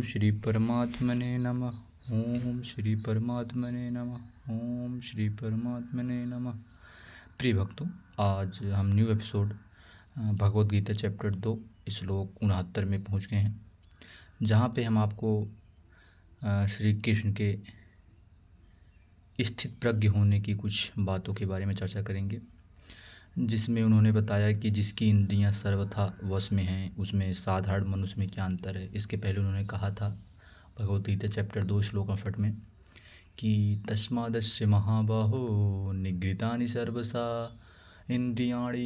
श्री परमात्मने नमः। ओम श्री परमात्मने नमः। ओम श्री परमात्मने नमः। प्रिय भक्तों, आज हम new episode Bhagavad Gita chapter 2 श्लोक 69 में पहुंच गए हैं, जहां पे हम आपको श्री कृष्ण के स्थित प्रज्ञ होने की कुछ बातों के बारे में चर्चा करेंगे, जिसमें उन्होंने बताया कि जिसकी इंद्रियां सर्वथा वश में हैं उसमें साधारण मनुष्य में क्या अंतर है। इसके पहले उन्होंने कहा था भगवद गीता चैप्टर 2 श्लोक 68 में कि तस्मादस्य महाबाहो निगृहीतानि सर्वसा इंद्रियाणि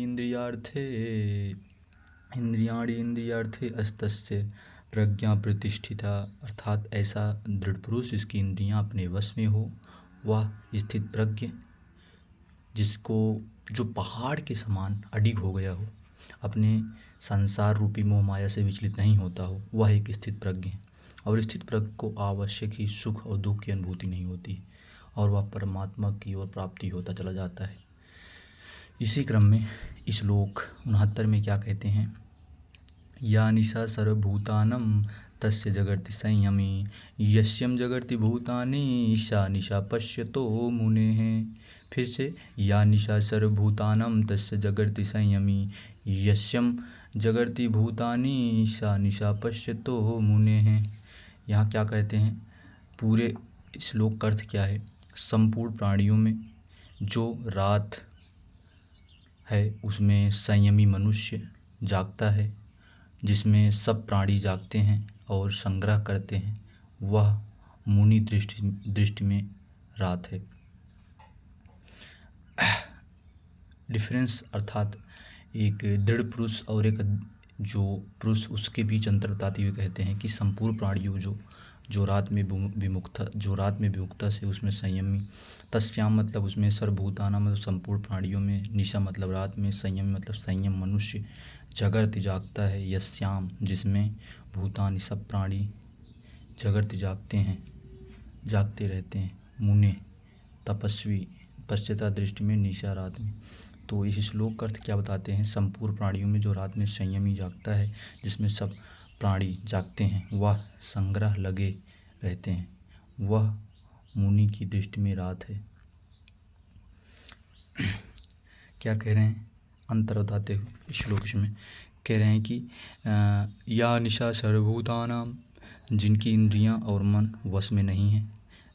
इंद्रियार्थे अस्तस्य प्रज्ञा प्रतिष्ठिता। अर्थात ऐसा दृढ़ पुरुष जिसकी इंद्रियां अपने वश में हो, वह स्थित प्रज्ञ, जिसको जो पहाड़ के समान अडिग हो गया हो, अपने संसार रूपी मोह माया से विचलित नहीं होता हो, वह एक स्थित प्रज्ञ है। और स्थित प्रज्ञ को आवश्यक ही सुख और दुख की अनुभूति नहीं होती और वह परमात्मा की ओर प्राप्ति होता चला जाता है। इसी क्रम में श्लोक 69 में क्या कहते हैं, या निशा सर्वभूतानां तस्य जगर्ति संयमी यस्यम जगर्ति भूतानि सा निशा पश्यतो मुनेः। फिर से, या निशा सर्वभूतानां तस्य जगर्ति संयमी यस्यम जगर्ति भूतानि सा निशा पश्यतो मुनेः। यहाँ क्या कहते हैं, पूरे श्लोक का अर्थ क्या है। संपूर्ण प्राणियों में जो रात है उसमें संयमी मनुष्य जागता है, जिसमें सब प्राणी जागते हैं और संग्रह करते हैं, वह मुनि दृष्टि में रात है। डिफरेंस अर्थात एक दृढ़ पुरुष और एक जो पुरुष, उसके बीच अंतर बताते हुए कहते हैं कि संपूर्ण प्राणियों जो रात में विमुक्ता से उसमें संयमी, तस्याम मतलब उसमें, सर्वभूतानां मतलब संपूर्ण प्राणियों में, निशा मतलब रात में, संयम मतलब संयम मनुष्य, जगर्ति जागता है, यस्याम जिसमें, भूतानि सब प्राणी, जगर्ति जागते रहते हैं, मुने तपस्वी, पश्चाता दृष्टि में, निशा रात में। तो इस श्लोक का अर्थ क्या बताते हैं, संपूर्ण प्राणियों में जो रात में संयमी जागता है, जिसमें सब प्राणी जागते हैं, वह संग्रह लगे रहते हैं, वह मुनि की दृष्टि में रात है। क्या कह रहे हैं, अंतर बताते हुए श्लोक में कह रहे हैं कि या निशा सर्वभूतानां, जिनकी इंद्रियां और मन वश में नहीं हैं,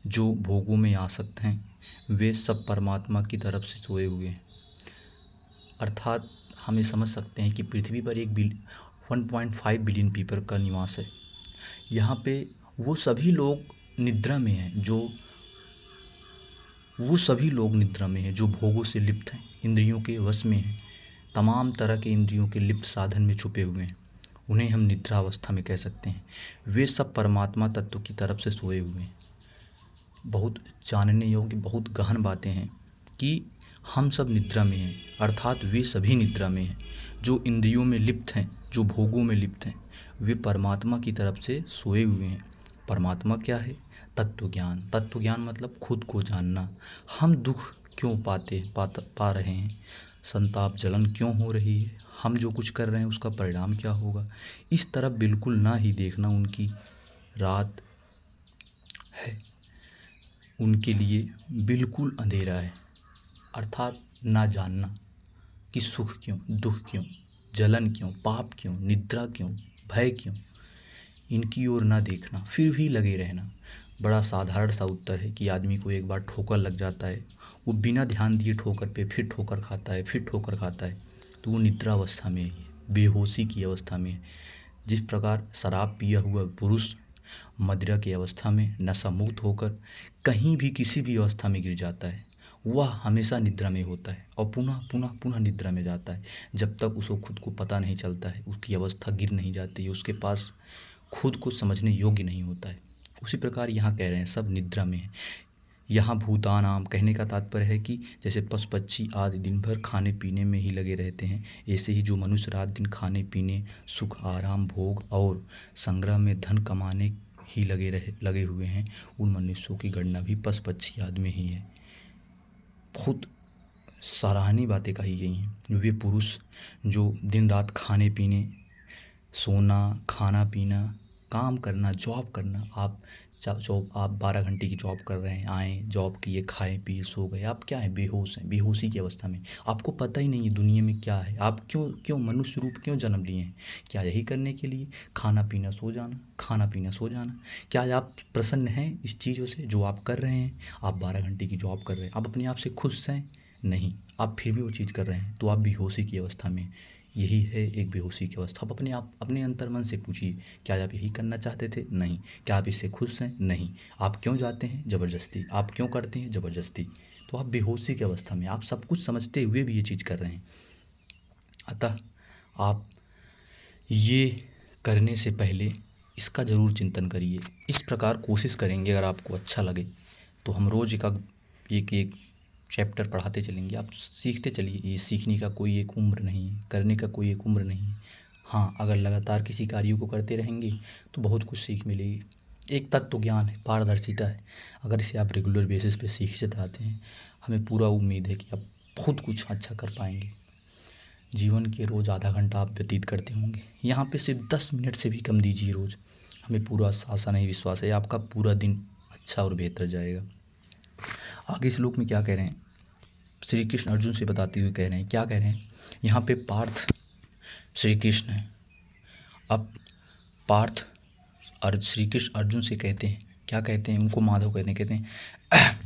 जो भोगों में आसक्त हैं, वे सब परमात्मा की तरफ से सोए हुए हैं। अर्थात हम ये समझ सकते हैं कि पृथ्वी पर 1.5 बिलियन पीपल का निवास है। यहाँ पे वो सभी लोग निद्रा में हैं जो भोगों से लिप्त हैं, इंद्रियों के वश में हैं, तमाम तरह के इंद्रियों के लिप्त साधन में छुपे हुए हैं, उन्हें हम निद्रा अवस्था में कह सकते हैं। वे सब परमात्मा तत्व की तरफ से सोए हुए हैं। बहुत जानने योग्य, बहुत गहन बातें हैं कि हम सब निद्रा में हैं, अर्थात वे सभी निद्रा में हैं जो इंद्रियों में लिप्त हैं, जो भोगों में लिप्त हैं, वे परमात्मा की तरफ से सोए हुए हैं। परमात्मा क्या है, तत्व ज्ञान मतलब खुद को जानना। हम दुख क्यों पा रहे हैं, संताप जलन क्यों हो रही है, हम जो कुछ कर रहे हैं उसका परिणाम क्या होगा, इस तरफ बिल्कुल ना ही देखना उनकी रात है, उनके लिए बिल्कुल अंधेरा है। अर्थात ना जानना कि सुख क्यों, दुख क्यों, जलन क्यों, पाप क्यों, निद्रा क्यों, भय क्यों, इनकी ओर ना देखना, फिर भी लगे रहना। बड़ा साधारण सा उत्तर है कि आदमी को एक बार ठोकर लग जाता है, वो बिना ध्यान दिए ठोकर पे फिर ठोकर खाता है, तो वो निद्रा अवस्था में है, बेहोशी की अवस्था में है। जिस प्रकार शराब पिया हुआ पुरुष मदिरा की अवस्था में नशा मुक्त होकर कहीं भी किसी भी अवस्था में गिर जाता है, वह हमेशा निद्रा में होता है और पुनः निद्रा में जाता है, जब तक उसको खुद को पता नहीं चलता है, उसकी अवस्था गिर नहीं जाती है, उसके पास खुद को समझने योग्य नहीं होता है। उसी प्रकार यहाँ कह रहे हैं सब निद्रा में है। यहाँ भूतानाम कहने का तात्पर्य है कि जैसे पशु पक्षी आदि दिन भर खाने पीने में ही लगे रहते हैं, ऐसे ही जो मनुष्य रात दिन खाने पीने, सुख आराम भोग और संग्रह में धन कमाने ही लगे हुए हैं, उन मनुष्यों की गणना भी पशु पक्षी आदि में ही है। बहुत सराहनीय बातें कही गई हैं। वे पुरुष जो दिन रात खाने पीने, सोना, खाना पीना, काम करना, जॉब करना, आप 12 घंटे की जॉब कर रहे हैं, आए जॉब किए, खाए पिए सो गए, आप क्या हैं, बेहोश हैं, बेहोशी की अवस्था में। आपको पता ही नहीं है दुनिया में क्या है, आप क्यों क्यों मनुष्य रूप क्यों जन्म लिए हैं। क्या यही करने के लिए, खाना पीना सो जाना, खाना पीना सो जाना। क्या आज आप प्रसन्न हैं इस चीज़ों से जो आप कर रहे हैं। आप 12 घंटे की जॉब कर रहे हैं, आप अपने आप से खुश हैं नहीं, आप फिर भी वो चीज़ कर रहे हैं, तो आप बेहोशी की अवस्था में। यही है एक बेहोशी की अवस्था। आप अपने अंतर्मन से पूछिए, क्या आप यही करना चाहते थे, नहीं। क्या आप इससे खुश हैं, नहीं। आप क्यों जाते हैं, ज़बरदस्ती। आप क्यों करते हैं, ज़बरदस्ती। तो आप बेहोशी की अवस्था में, आप सब कुछ समझते हुए भी ये चीज़ कर रहे हैं। अतः आप ये करने से पहले इसका ज़रूर चिंतन करिए। इस प्रकार कोशिश करेंगे, अगर आपको अच्छा लगे तो हम रोज़ एक एक चैप्टर पढ़ाते चलेंगे, आप सीखते चलिए। ये सीखने का कोई एक उम्र नहीं है, करने का कोई एक उम्र नहीं है। हाँ, अगर लगातार किसी कार्य को करते रहेंगे तो बहुत कुछ सीख मिलेगी। एक तत्व ज्ञान है, पारदर्शिता है, अगर इसे आप रेगुलर बेसिस पे सीखते जाते हैं, हमें पूरा उम्मीद है कि आप बहुत कुछ अच्छा कर पाएंगे। जीवन के रोज़ आधा घंटा आप व्यतीत करते होंगे, यहाँ पे सिर्फ 10 मिनट से भी कम दीजिए रोज़। हमें पूरा आशा नहीं विश्वास है आपका पूरा दिन अच्छा और बेहतर जाएगा। आगे श्लोक में क्या कह रहे हैं, श्री कृष्ण अर्जुन से बताते हुए कह रहे हैं, क्या कह रहे हैं यहाँ पे। पार्थ श्री कृष्ण है। अब पार्थ और श्री कृष्ण अर्जुन से कहते हैं, क्या कहते हैं, उनको माधव कहते हैं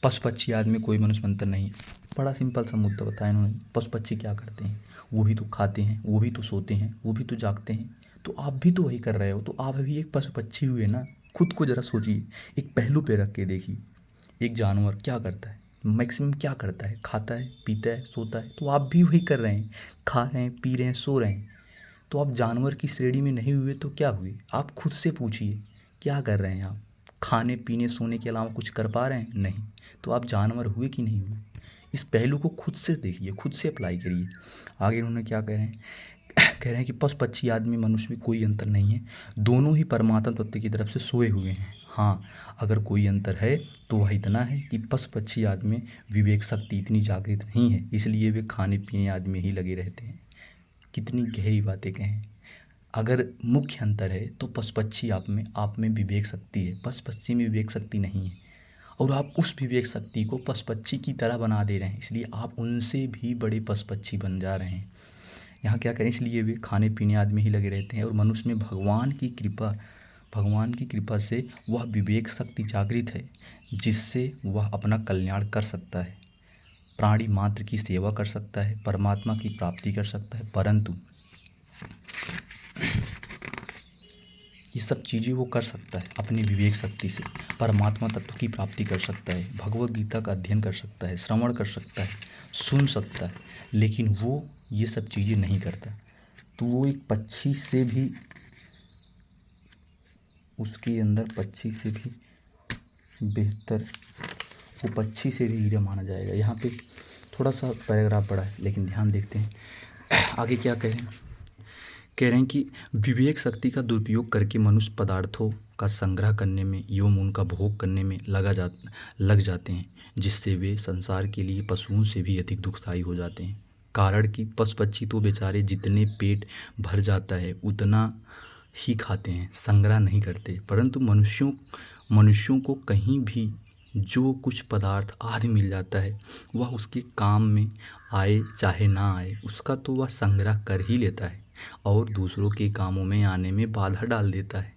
पशु पक्षी आदमी कोई मनुष्य मंत्र नहीं है। बड़ा सिंपल सा मुद्दा बताया इन्होंने। पशु पक्षी क्या करते हैं, वो भी तो खाते हैं, वो भी तो सोते हैं, वो भी तो जागते हैं, तो आप भी तो वही कर रहे हो, तो आप भी एक पशु पक्षी हुए ना। खुद को ज़रा सोचिए, एक पहलू पे रख के देखिए। एक जानवर क्या करता है, मैक्सिमम क्या करता है, खाता है, पीता है, सोता है, तो आप भी वही कर रहे हैं, खा रहे हैं, पी रहे हैं, सो रहे हैं। तो आप जानवर की श्रेणी में नहीं हुए तो क्या हुए। आप खुद से पूछिए, क्या कर रहे हैं आप, खाने पीने सोने के अलावा कुछ कर पा रहे हैं, नहीं। तो आप जानवर हुए कि नहीं हुए। इस पहलू को खुद से देखिए, खुद से अप्लाई करिए। आगे उन्होंने क्या कह रहे हैं, कह रहे हैं कि पशु पक्षी आदमी मनुष्य में कोई अंतर नहीं है, दोनों ही परमात्मा तत्व की तरफ से सोए हुए हैं। हाँ, अगर कोई अंतर है तो वह इतना है कि पशु पक्षी आदि में विवेक शक्ति इतनी जागृत नहीं है, इसलिए वे खाने पीने आदि में ही लगे रहते हैं। कितनी गहरी बातें कहें। अगर मुख्य अंतर है तो पशु पक्षी आप में विवेक शक्ति है, पशु पक्षी में विवेक शक्ति नहीं है, और आप उस विवेक शक्ति को पशु पक्षी की तरह बना दे रहे हैं, इसलिए आप उनसे भी बड़े पशु पक्षी बन जा रहे हैं। यहाँ क्या करें, इसलिए वे खाने पीने आदि में ही लगे रहते हैं, और मनुष्य में भगवान की कृपा से वह विवेक शक्ति जागृत है, जिससे वह अपना कल्याण कर सकता है, प्राणी मात्र की सेवा कर सकता है, परमात्मा की प्राप्ति कर सकता है। परंतु ये सब चीज़ें वो कर सकता है अपनी विवेक शक्ति से, परमात्मा तत्व की प्राप्ति कर सकता है, भगवद गीता का अध्ययन कर सकता है, श्रवण कर सकता है, सुन सकता है, लेकिन वो ये सब चीज़ें नहीं करता। तो वो एक पक्षी से भी, उसके अंदर पक्षी से भी बेहतर, वो पक्षी से भी हीरा माना जाएगा। यहाँ पे थोड़ा सा पैराग्राफ बड़ा है, लेकिन ध्यान देखते हैं आगे क्या कह रहे हैं कि विवेक शक्ति का दुरुपयोग करके मनुष्य पदार्थों का संग्रह करने में एवं उनका भोग करने में लग जाते हैं, जिससे वे संसार के लिए पशुओं से भी अधिक दुखदायी हो जाते हैं। कारण कि पशु पक्षी तो बेचारे जितने पेट भर जाता है उतना ही खाते हैं, संग्रह नहीं करते, परंतु मनुष्यों को कहीं भी जो कुछ पदार्थ आदि मिल जाता है वह उसके काम में आए चाहे ना आए, उसका तो वह संग्रह कर ही लेता है और दूसरों के कामों में आने में बाधा डाल देता है।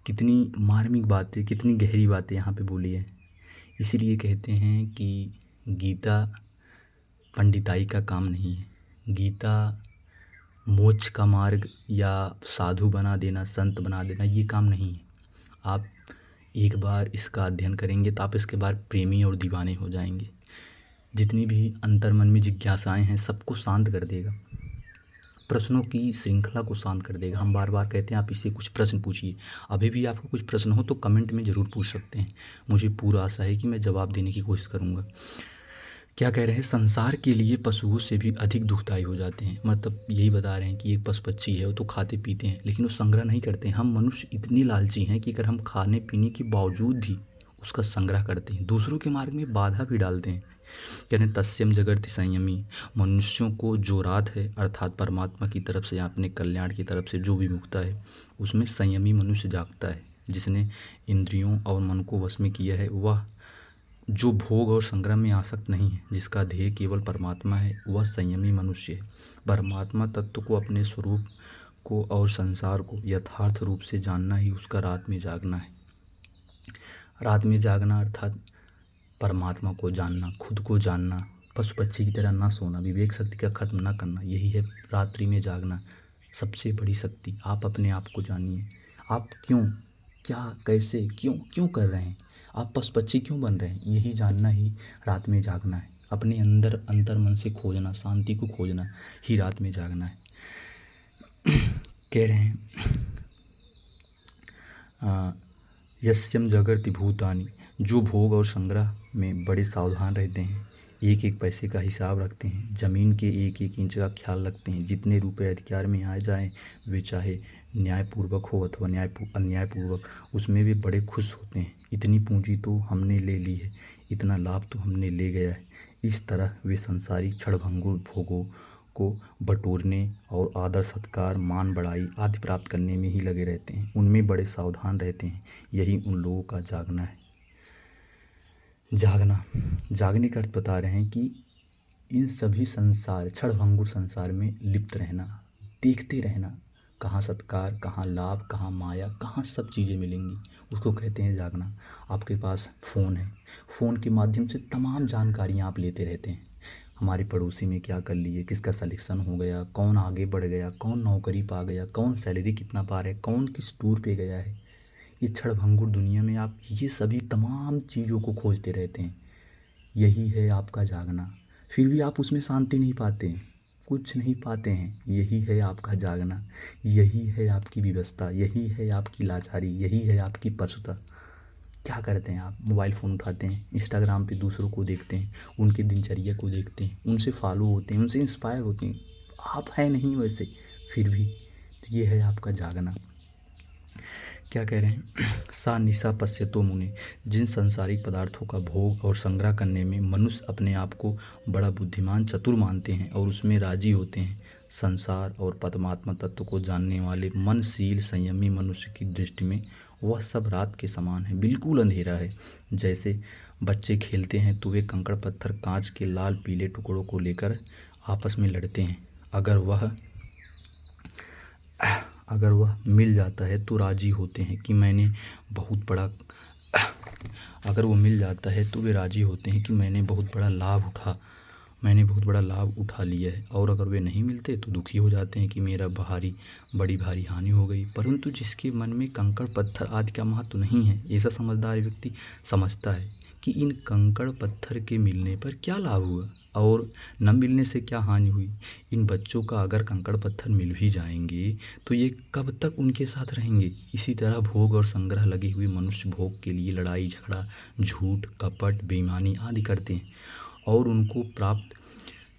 कितनी मार्मिक बातें, कितनी गहरी बातें यहाँ पे बोली है। इसीलिए कहते हैं कि गीता पंडिताई का काम नहीं है, गीता मोक्ष का मार्ग या साधु बना देना, संत बना देना, ये काम नहीं है। आप एक बार इसका अध्ययन करेंगे तो आप इसके बाद प्रेमी और दीवाने हो जाएंगे। जितनी भी अंतर्मन में जिज्ञासाएं हैं सबको शांत कर देगा, प्रश्नों की श्रृंखला को शांत कर देगा। हम बार बार कहते हैं आप इससे कुछ प्रश्न पूछिए, अभी भी आपको कुछ प्रश्न हो तो कमेंट में ज़रूर पूछ सकते हैं, मुझे पूरा आशा है कि मैं जवाब देने की कोशिश करूँगा। क्या कह रहे हैं, संसार के लिए पशुओं से भी अधिक दुखदायी हो जाते हैं। मतलब यही बता रहे हैं कि एक पशु पक्षी है वो तो खाते पीते हैं लेकिन वो संग्रह नहीं करते हैं। हम मनुष्य इतने लालची हैं कि अगर हम खाने पीने के बावजूद भी उसका संग्रह करते हैं, दूसरों के मार्ग में बाधा भी डालते हैं, कहते हैं तस्यम जगर्ति संयमी, मनुष्यों को जो रात है अर्थात परमात्मा की तरफ से, अपने कल्याण की तरफ से जो विमुखता है, उसमें संयमी मनुष्य जागता है। जिसने इंद्रियों और मन को वश में किया है, वह जो भोग और संग्रह में आसक्त नहीं है, जिसका ध्येय केवल परमात्मा है, वह संयमी मनुष्य है। परमात्मा तत्व को, अपने स्वरूप को और संसार को यथार्थ रूप से जानना ही उसका रात में जागना है। रात में जागना अर्थात परमात्मा को जानना, खुद को जानना, पशु पक्षी की तरह ना सोना, विवेक शक्ति का खत्म ना करना, यही है रात्रि में जागना सबसे बड़ी शक्ति। आप अपने आप को जानिए, आप क्यों, क्या, कैसे, क्यों क्यों कर रहे हैं, आप पशु पक्षी क्यों बन रहे हैं, यही जानना ही रात में जागना है। अपने अंदर अंतर मन से खोजना, शांति को खोजना ही रात में जागना है। कह रहे हैं यस्यम जगर्ति भूतानि, जो भोग और संग्रह में बड़े सावधान रहते हैं, एक एक पैसे का हिसाब रखते हैं, ज़मीन के एक एक इंच का ख्याल रखते हैं, जितने रुपए अधिकार में आ जाएं, वे चाहे न्यायपूर्वक हो अथवा अन्यायपूर्वक, उसमें वे बड़े खुश होते हैं। इतनी पूंजी तो हमने ले ली है, इतना लाभ तो हमने ले गया है। इस तरह वे संसारिक क्षणभंगुर भोगों को बटोरने और आदर सत्कार, मान बढ़ाई आदि प्राप्त करने में ही लगे रहते हैं, उनमें बड़े सावधान रहते हैं। यही उन लोगों का जागना है। जागना, जागने का अर्थ बता रहे हैं कि इन सभी संसार, क्षणभंगुर संसार में लिप्त रहना, देखते रहना, कहाँ सत्कार, कहाँ लाभ, कहाँ माया, कहाँ सब चीज़ें मिलेंगी, उसको कहते हैं जागना। आपके पास फ़ोन है, फ़ोन के माध्यम से तमाम जानकारियाँ आप लेते रहते हैं। हमारे पड़ोसी में क्या कर लिए, किसका सिलेक्शन हो गया, कौन आगे बढ़ गया, कौन नौकरी पा गया, कौन सैलरी कितना पा रहा है, कौन किस टूर पे गया है। इस क्षणभंगुर दुनिया में आप ये सभी तमाम चीज़ों को खोजते रहते हैं। यही है आपका जागना। फिर भी आप उसमें शांति नहीं पाते हैं, कुछ नहीं पाते हैं। यही है आपका जागना, यही है आपकी विवशता, यही है आपकी लाचारी, यही है आपकी पशुता। क्या करते हैं आप? मोबाइल फ़ोन उठाते हैं, इंस्टाग्राम पे दूसरों को देखते हैं, उनकी दिनचर्या को देखते हैं, उनसे फॉलो होते हैं, उनसे इंस्पायर होते हैं। आप हैं नहीं वैसे, फिर भी तो ये है आपका जागना। क्या कह रहे हैं? सा निशा पश्यतो मुने, जिन सांसारिक पदार्थों का भोग और संग्रह करने में मनुष्य अपने आप को बड़ा बुद्धिमान, चतुर मानते हैं और उसमें राजी होते हैं, संसार और परमात्मा तत्व को जानने वाले मनशील संयमी मनुष्य की दृष्टि में वह सब रात के समान है, बिल्कुल अंधेरा है। जैसे बच्चे खेलते हैं तो वे कंकड़ पत्थर, कांच के लाल पीले टुकड़ों को लेकर आपस में लड़ते हैं। अगर वह मिल जाता है तो राजी होते हैं कि मैंने बहुत बड़ा अगर वो मिल जाता है तो वे राजी होते हैं कि मैंने बहुत बड़ा लाभ उठा लिया है, और अगर वे नहीं मिलते तो दुखी हो जाते हैं कि मेरा बड़ी भारी हानि हो गई। परंतु जिसके मन में कंकड़ पत्थर आदि का महत्व नहीं है, ऐसा समझदार व्यक्ति समझता है कि इन कंकड़ पत्थर के मिलने पर क्या लाभ हुआ और न मिलने से क्या हानि हुई। इन बच्चों का अगर कंकड़ पत्थर मिल भी जाएंगे तो ये कब तक उनके साथ रहेंगे। इसी तरह भोग और संग्रह लगे हुए मनुष्य भोग के लिए लड़ाई झगड़ा, झूठ, कपट, बेईमानी आदि करते हैं और उनको प्राप्त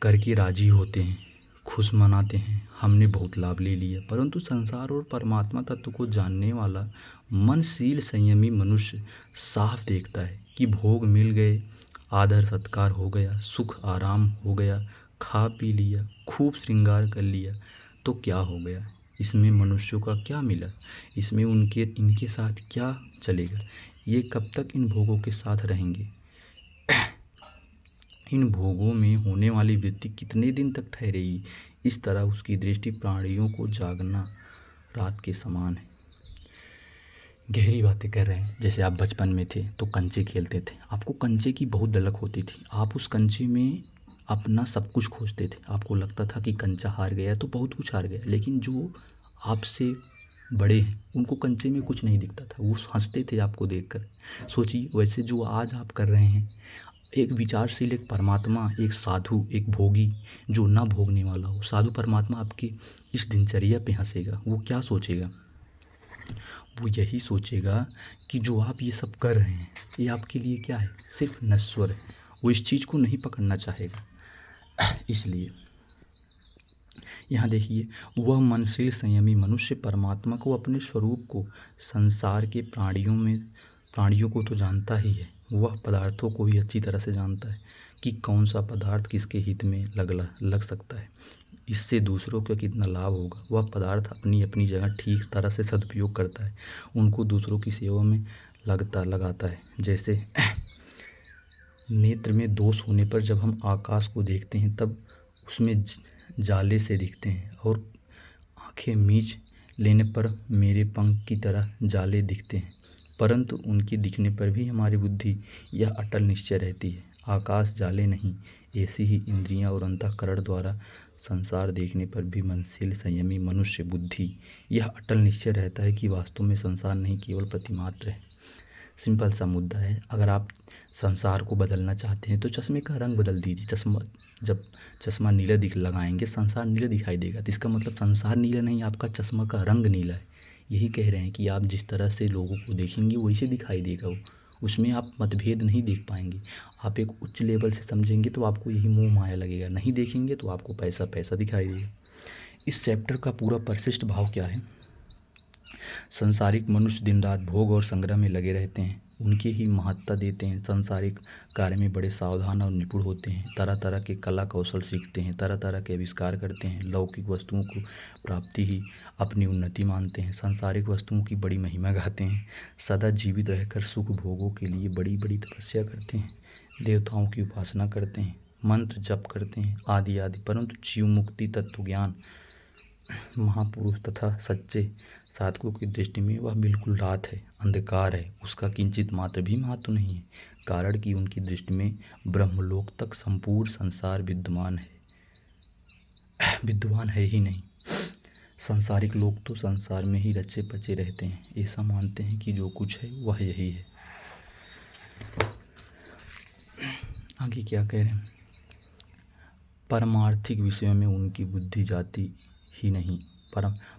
करके राजी होते हैं, खुश मनाते हैं, हमने बहुत लाभ ले लिया। परंतु संसार और परमात्मा तत्व को जानने वाला मनशील संयमी मनुष्य साफ देखता है कि भोग मिल गए, आदर सत्कार हो गया, सुख आराम हो गया, खा पी लिया, खूब श्रृंगार कर लिया, तो क्या हो गया, इसमें मनुष्यों का क्या मिला, इसमें इनके साथ क्या चलेगा, ये कब तक इन भोगों के साथ रहेंगे, इन भोगों में होने वाली वृत्ति कितने दिन तक ठहरेगी। इस तरह उसकी दृष्टि प्राणियों को जागना रात के समान है। गहरी बातें कर रहे हैं। जैसे आप बचपन में थे तो कंचे खेलते थे, आपको कंचे की बहुत धलक होती थी, आप उस कंचे में अपना सब कुछ खोजते थे। आपको लगता था कि कंचा हार गया तो बहुत कुछ हार गया, लेकिन जो आपसे बड़े हैं उनको कंचे में कुछ नहीं दिखता था, वो हंसते थे आपको देखकर। सोचिए वैसे जो आज आप कर रहे हैं, एक विचारशील, एक परमात्मा, एक साधु, एक भोगी जो ना भोगने वाला हो, साधु परमात्मा आपकी इस दिनचर्या पे हंसेगा। वो क्या सोचेगा? वो यही सोचेगा कि जो आप ये सब कर रहे हैं ये आपके लिए क्या है, सिर्फ नश्वर है। वो इस चीज़ को नहीं पकड़ना चाहेगा। इसलिए यहाँ देखिए, वह मनशील संयमी मनुष्य परमात्मा को, अपने स्वरूप को, संसार के प्राणियों को तो जानता ही है, वह पदार्थों को भी अच्छी तरह से जानता है। कि कौन सा पदार्थ किसके हित में लग सकता है, इससे दूसरों को कितना लाभ होगा। वह पदार्थ अपनी अपनी जगह ठीक तरह से सदुपयोग करता है, उनको दूसरों की सेवा में लगाता है। जैसे नेत्र में दोष होने पर जब हम आकाश को देखते हैं तब उसमें जाले से दिखते हैं, और आँखें मीच लेने पर मेरे पंख की तरह जाले दिखते हैं, परंतु उनके दिखने पर भी हमारी बुद्धि यह अटल निश्चय रहती है, आकाश जाले नहीं। ऐसी ही इंद्रियां और अंतःकरण द्वारा संसार देखने पर भी मनशील संयमी मनुष्य बुद्धि यह अटल निश्चय रहता है कि वास्तव में संसार नहीं, केवल प्रतिमात्र है। सिंपल सा मुद्दा है। अगर आप संसार को बदलना चाहते हैं तो चश्मे का रंग बदल दीजिए। जब चश्मा नीला लगाएंगे, संसार नीला दिखाई देगा, तो इसका मतलब संसार नीला नहीं, आपका चश्मा का रंग नीला है। यही कह रहे हैं कि आप जिस तरह से लोगों को देखेंगे वैसे दिखाई देगा वो, उसमें आप मतभेद नहीं देख पाएंगे। आप एक उच्च लेवल से समझेंगे तो आपको यही मोह माया लगेगा, नहीं देखेंगे तो आपको पैसा पैसा दिखाई देगा। इस चैप्टर का पूरा परिशिष्ट भाव क्या है? संसारिक मनुष्य दिन रात भोग और संग्रह में लगे रहते हैं, उनकी ही महत्ता देते हैं, संसारिक कार्य में बड़े सावधान और निपुण होते हैं, तरह तरह के कला कौशल सीखते हैं, तरह तरह के आविष्कार करते हैं, लौकिक वस्तुओं को प्राप्ति ही अपनी उन्नति मानते हैं, संसारिक वस्तुओं की बड़ी महिमा गाते हैं, सदा जीवित रहकर सुख भोगों के लिए बड़ी बड़ी तपस्या करते हैं, देवताओं की उपासना करते हैं, मंत्र जप करते हैं आदि आदि। परंतु जीव मुक्ति तत्व ज्ञान महापुरुष तथा सच्चे साधकों की दृष्टि में वह बिल्कुल रात है, अंधकार है, उसका किंचित मात्र भी महत्व नहीं है, कारण कि उनकी दृष्टि में ब्रह्मलोक तक संपूर्ण संसार विद्वान है ही नहीं। सांसारिक लोग तो संसार में ही रचे पचे रहते हैं, ऐसा मानते हैं कि जो कुछ है वह यही है। आगे क्या कह रहे हैं? परमार्थिक विषयों में उनकी बुद्धि जाती ही नहीं,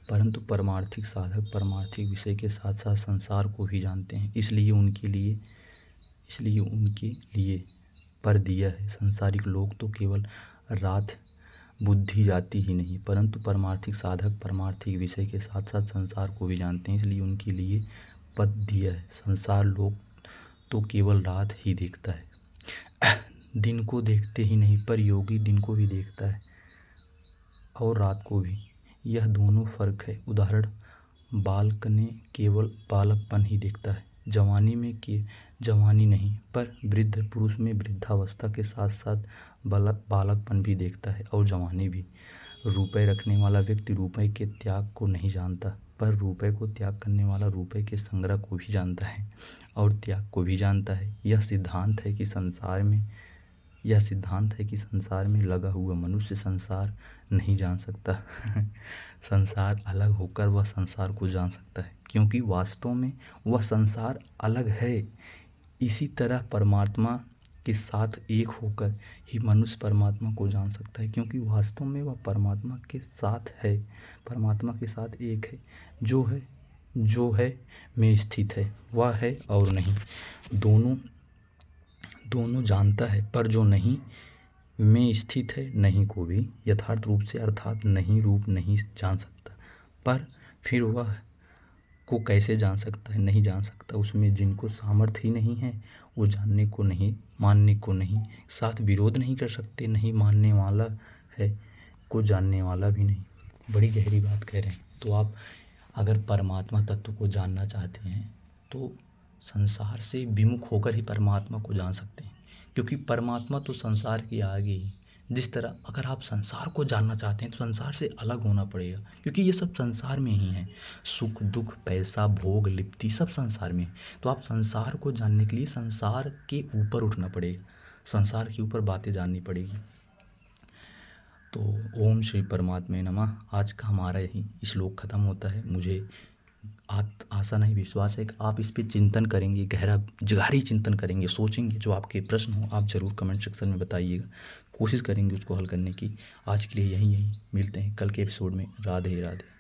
परंतु परमार्थिक साधक परमार्थिक विषय के साथ साथ संसार को भी जानते हैं, इसलिए उनके लिए पर दिया है। संसारिक लोग तो केवल रात बुद्धि जाती ही नहीं, परंतु परमार्थिक साधक परमार्थिक विषय के साथ साथ संसार को भी जानते हैं, इसलिए उनके लिए पद दिया है। संसार लोग तो केवल रात ही देखता है, दिन को देखते ही नहीं, पर योगी दिन को भी देखता है और रात को भी, यह दोनों फर्क है। उदाहरण, बालक ने केवल बालकपन ही देखता है, जवानी में जवानी नहीं, पर वृद्ध पुरुष में वृद्धावस्था के साथ साथ बालकपन भी देखता है और जवानी भी। रुपए रखने वाला व्यक्ति रुपए के त्याग को नहीं जानता, पर रुपए को त्याग करने वाला रुपए के संग्रह को भी जानता है और त्याग को भी जानता है। यह सिद्धांत है कि संसार में लगा हुआ मनुष्य संसार नहीं जान सकता संसार अलग होकर वह संसार को जान सकता है, क्योंकि वास्तव में वह संसार अलग है। इसी तरह परमात्मा के साथ एक होकर ही मनुष्य परमात्मा को जान सकता है, क्योंकि वास्तव में वह परमात्मा के साथ है, परमात्मा के साथ एक है। जो है में स्थित है, वह है और नहीं, दोनों जानता है, पर जो नहीं में स्थित है नहीं को भी यथार्थ रूप से अर्थात नहीं रूप नहीं जान सकता। पर फिर वह को कैसे जान सकता है? नहीं जान सकता। उसमें जिनको सामर्थ्य ही नहीं है वो जानने को नहीं, मानने को नहीं, साथ विरोध नहीं कर सकते। नहीं मानने वाला है को जानने वाला भी नहीं। बड़ी गहरी बात कह रहे हैं। तो आप अगर परमात्मा तत्व को जानना चाहते हैं तो संसार से विमुख होकर ही परमात्मा को जान सकते हैं, क्योंकि परमात्मा तो संसार के आगे ही। जिस तरह अगर आप संसार को जानना चाहते हैं तो संसार से अलग होना पड़ेगा, क्योंकि ये सब संसार में ही है। सुख दुख पैसा भोग लिप्ति सब संसार में है। तो आप संसार को जानने के लिए संसार के ऊपर उठना पड़ेगा, संसार के ऊपर बातें जाननी पड़ेगी। तो ओम श्री परमात्मा नमः। आज का हमारा यही श्लोक खत्म होता है। मुझे आशा नहीं विश्वास है कि आप इस पे चिंतन करेंगे, गहरी चिंतन करेंगे, सोचेंगे। जो आपके प्रश्न हो आप ज़रूर कमेंट सेक्शन में बताइएगा, कोशिश करेंगे उसको हल करने की। आज के लिए यही मिलते हैं कल के एपिसोड में। राधे राधे।